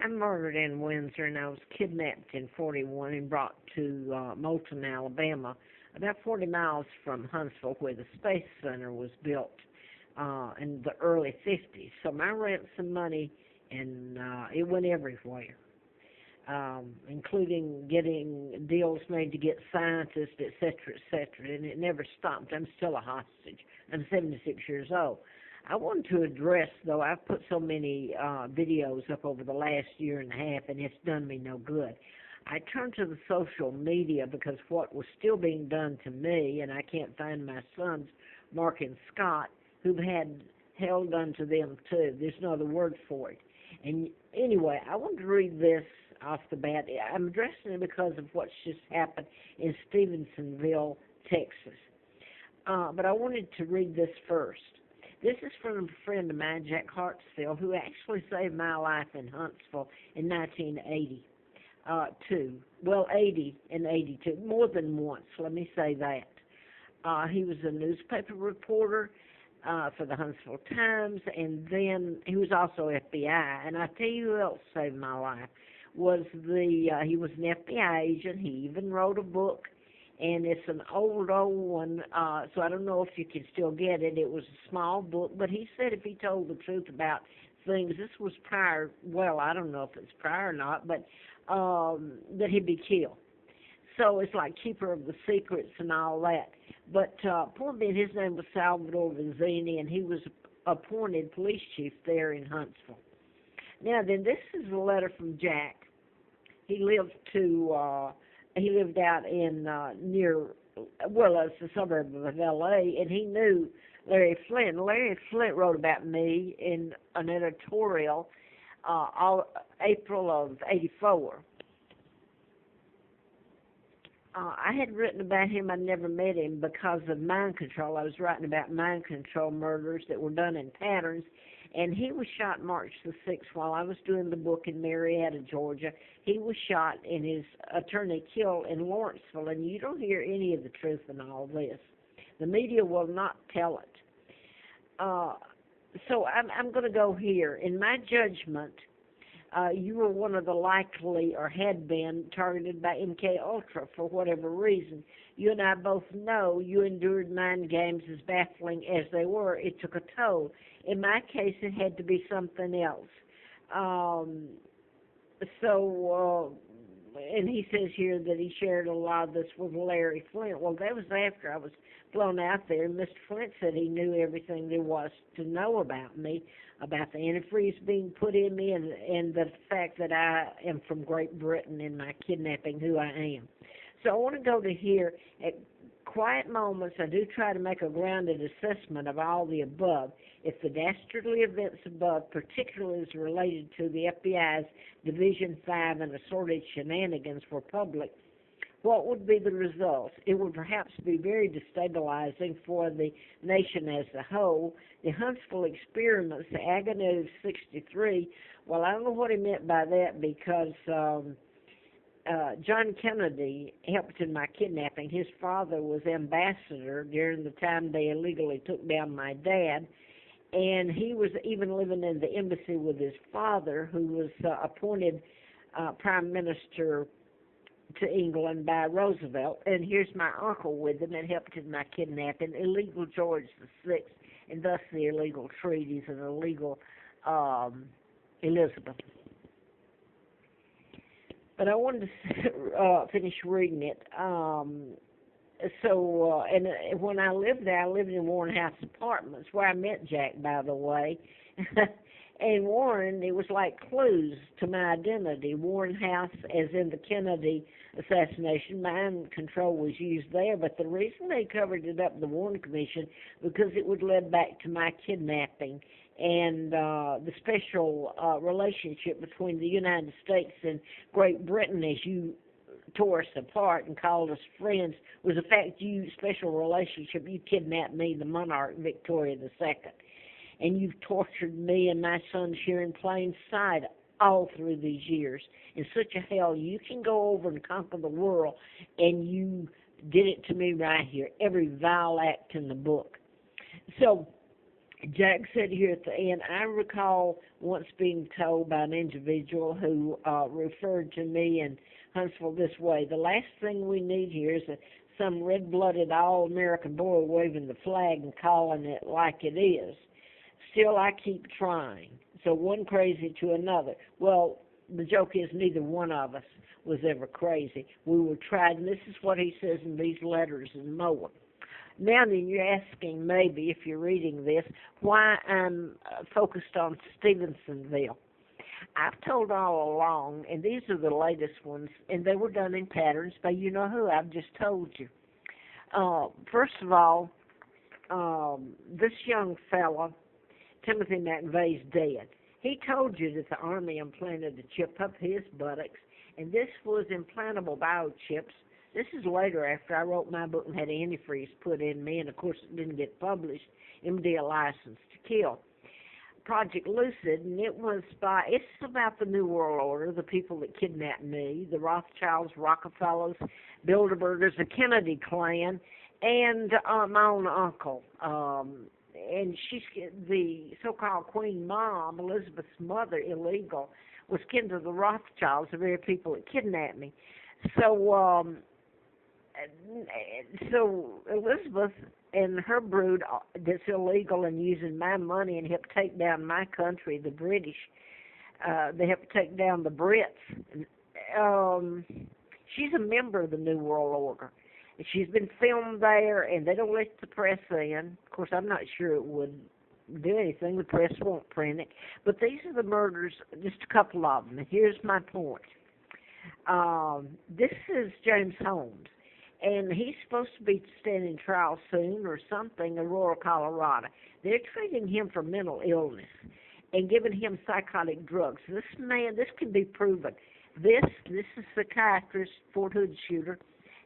I'm murdered in Windsor, and I was kidnapped in 41 and brought to Moulton, Alabama, about 40 miles from Huntsville, where the Space Center was built in the early 50s. So my ransom money, and it went everywhere, including getting deals made to get scientists, et cetera, and it never stopped. I'm still a hostage. I'm 76 years old. I wanted to address, though, I've put so many videos up over the last year and a half, and it's done me no good. I turned to the social media because what was still being done to me, and I can't find my sons, Mark and Scott, who've had hell done to them, too. There's no other word for it. And anyway, I want to read this off the bat. I'm addressing it because of what's just happened in Stevensonville, Texas. But I wanted to read this first. This is from a friend of mine, Jack Hartsfield, who actually saved my life in Huntsville in 1980. 80 and 82, more than once, let me say that. He was a newspaper reporter for the Huntsville Times, and then he was also FBI. And I tell you who else saved my life was he was an FBI agent. He even wrote a book, and it's an old one, so I don't know if you can still get it. It was a small book, but he said if he told the truth about things, this was prior, well, I don't know if it's prior or not, but that he'd be killed. So it's like keeper of the secrets and all that. But poor man, his name was Salvador Vizzini, and he was appointed police chief there in Huntsville. Now then, this is a letter from Jack. He lived out in it's a suburb of L.A., and he knew Larry Flint. Larry Flint wrote about me in an editorial April of '84. I had written about him. I never met him because of mind control. I was writing about mind control murders that were done in patterns, and he was shot March the 6th while I was doing the book in Marietta, Georgia. He was shot and his attorney killed in Lawrenceville, and you don't hear any of the truth in all this. The media will not tell it. So I'm going to go here. In my judgment, you were one of the likely, or had been, targeted by MK Ultra for whatever reason. You and I both know you endured mind games as baffling as they were. It took a toll. In my case, it had to be something else. And he says here that he shared a lot of this with Larry Flint. Well, that was after I was flown out there. Mr. Flint said he knew everything there was to know about me, about the antifreeze being put in me, and the fact that I am from Great Britain and my kidnapping, who I am. So I want to go to here. At quiet moments, I do try to make a grounded assessment of all the above. If the dastardly events above, particularly as related to the FBI's Division 5 and assorted shenanigans, were public, what would be the results? It would perhaps be very destabilizing for the nation as a whole. The Huntsville experiments, the agony of 63, well, I don't know what he meant by that because John Kennedy helped in my kidnapping. His father was ambassador during the time they illegally took down my dad, and he was even living in the embassy with his father, who was appointed prime minister to England by Roosevelt. And here's my uncle with him that helped in my kidnapping, illegal George VI, and thus the illegal treaties and illegal Elizabeth. But I wanted to finish reading it. And when I lived there, I lived in Warren House Apartments, where I met Jack, by the way. And Warren, it was like clues to my identity. Warren House, as in the Kennedy assassination, mind control was used there. But the reason they covered it up, the Warren Commission, because it would lead back to my kidnapping and the special relationship between the United States and Great Britain, as you tore us apart and called us friends, was the fact special relationship, you kidnapped me, the monarch, Victoria II. And you've tortured me and my sons here in plain sight all through these years. In such a hell, you can go over and conquer the world, and you did it to me right here, every vile act in the book. So Jack said here at the end, I recall once being told by an individual who referred to me in Huntsville this way: the last thing we need here is some red-blooded all-American boy waving the flag and calling it like it is. Still, I keep trying. So one crazy to another. Well, the joke is neither one of us was ever crazy. We were tried, and this is what he says in these letters and more. Now then, you're asking maybe, if you're reading this, why I'm focused on Stevensonville. I've told all along, and these are the latest ones, and they were done in patterns by you-know-who. I've just told you. First of all, this young fella, Timothy McVeigh's dead. He told you that the Army implanted a chip up his buttocks, and this was implantable biochips. This is later after I wrote my book and had antifreeze put in me, and of course it didn't get published, MD a license to kill. Project Lucid, and it's about the New World Order, the people that kidnapped me, the Rothschilds, Rockefellers, Bilderbergers, the Kennedy clan, and my own uncle. And she's the so-called Queen Mom, Elizabeth's mother, illegal, was kin to the Rothschilds, the very people that kidnapped me. So Elizabeth and her brood that's illegal and using my money and helped take down my country, the British. They helped take down the Brits. She's a member of the New World Order. She's been filmed there, and they don't let the press in. Of course, I'm not sure it would do anything. The press won't print it. But these are the murders, just a couple of them. And here's my point. This is James Holmes, and he's supposed to be standing trial soon or something in Aurora, Colorado. They're treating him for mental illness and giving him psychotic drugs. This man, this can be proven. This is a psychiatrist, Fort Hood shooter.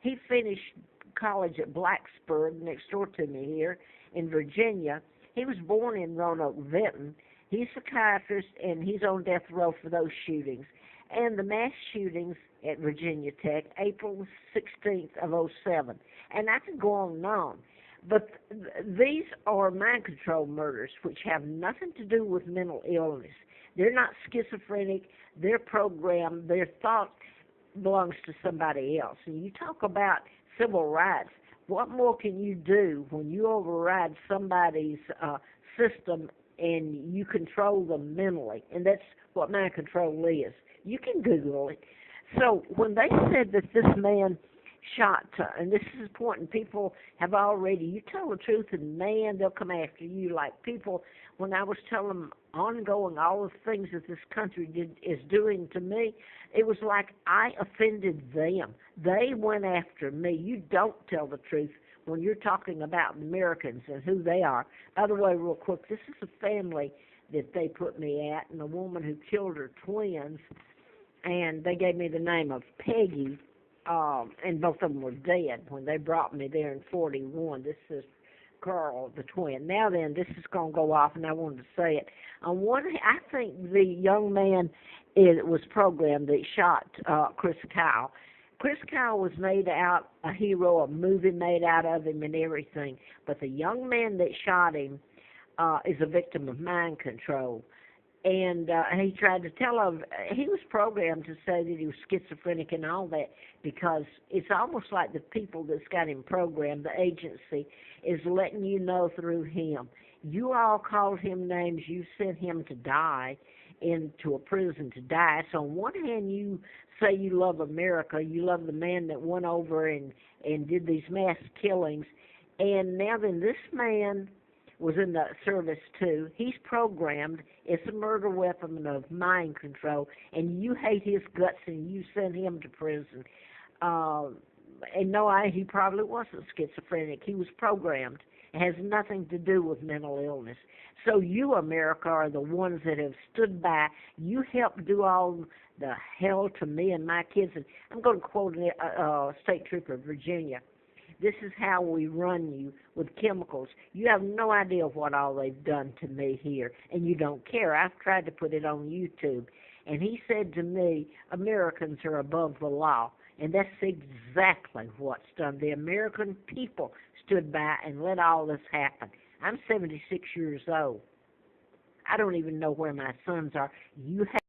He finished college at Blacksburg, next door to me here in Virginia. He was born in Roanoke, Vinton. He's a psychiatrist, and he's on death row for those shootings. And the mass shootings at Virginia Tech, April 16th of '07. And I could go on and on. But these are mind control murders, which have nothing to do with mental illness. They're not schizophrenic. They're programmed. Their thought belongs to somebody else. And you talk about civil rights. What more can you do when you override somebody's system and you control them mentally? And that's what mind control is. You can Google it. So when they said that this man shot, and this is important, people have already, you tell the truth, and man, they'll come after you. Like people, when I was telling them ongoing all the things that this country is doing to me, it was like I offended them. They went after me. You don't tell the truth when you're talking about Americans and who they are. By the way, real quick, this is a family that they put me at, and a woman who killed her twins, and they gave me the name of Peggy, and both of them were dead when they brought me there in '41. This is Carl, the twin. Now then, this is going to go off, and I wanted to say it. On one, I think the young man was programmed that shot Chris Kyle. Chris Kyle was made out a hero, a movie made out of him and everything. But the young man that shot him is a victim of mind control. And he tried to tell him, he was programmed to say that he was schizophrenic and all that, because it's almost like the people that's got him programmed, the agency, is letting you know through him. You all called him names, you sent him to die, into a prison to die. So on one hand, you say you love America, you love the man that went over and did these mass killings, and now then this man was in the service too. He's programmed. It's a murder weapon of mind control, and you hate his guts and you send him to prison. And no, he probably wasn't schizophrenic. He was programmed. It has nothing to do with mental illness. So you, America, are the ones that have stood by. You helped do all the hell to me and my kids. And I'm going to quote a state trooper of Virginia. This is how we run you with chemicals. You have no idea what all they've done to me here, and you don't care. I've tried to put it on YouTube. And he said to me, Americans are above the law. And that's exactly what's done. The American people stood by and let all this happen. I'm 76 years old. I don't even know where my sons are. You have